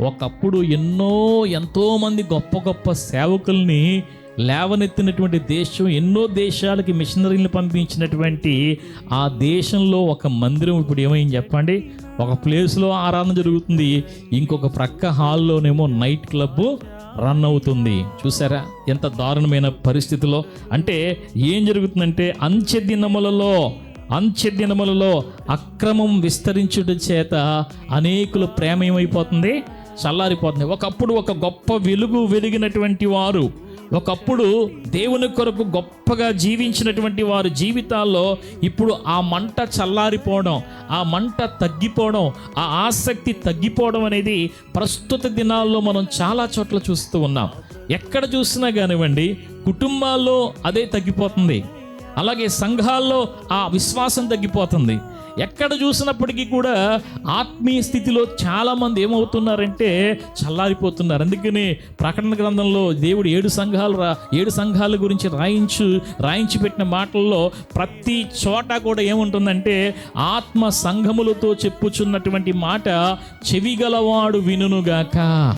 ఒకప్పుడు ఎంతోమంది గొప్ప గొప్ప సేవకుల్ని లేవనెత్తినటువంటి దేశం, ఎన్నో దేశాలకి మిషనరీలు పంపించినటువంటి ఆ దేశంలో ఒక మందిరం ఇప్పుడు ఏమైంది చెప్పండి? ఒక ప్లేస్లో ఆరాధన జరుగుతుంది, ఇంకొక ప్రక్క హాల్లోనేమో నైట్ క్లబ్ రన్ అవుతుంది. చూసారా ఎంత దారుణమైన పరిస్థితిలో? అంటే ఏం జరుగుతుందంటే అంత్య దినములలో అక్రమం విస్తరించుట చేత అనేకుల ప్రేమ ఏమైపోతుంది? చల్లారిపోతుంది. ఒకప్పుడు ఒక గొప్ప వెలిగినటువంటి వారు, ఒకప్పుడు దేవుని కొరకు గొప్పగా జీవించినటువంటి వారి జీవితాల్లో ఇప్పుడు ఆ మంట చల్లారిపోవడం, ఆ మంట తగ్గిపోవడం, ఆ ఆసక్తి తగ్గిపోవడం అనేది ప్రస్తుత దినాల్లో మనం చాలా చోట్ల చూస్తూ ఉన్నాం. ఎక్కడ చూసినా కానివ్వండి, కుటుంబాల్లో అదే తగ్గిపోతుంది, అలాగే సంఘాల్లో ఆ విశ్వాసం తగ్గిపోతుంది. ఎక్కడ చూసినప్పటికీ కూడా ఆత్మీయ స్థితిలో చాలామంది ఏమవుతున్నారంటే చల్లారిపోతున్నారు. అందుకని ప్రకటన గ్రంథంలో దేవుడు 7 సంఘాల గురించి రాయించి పెట్టిన మాటల్లో ప్రతి చోట కూడా ఏముంటుందంటే, ఆత్మ సంఘములతో చెప్పుచున్నటువంటి మాట చెవిగలవాడు వినుగాక.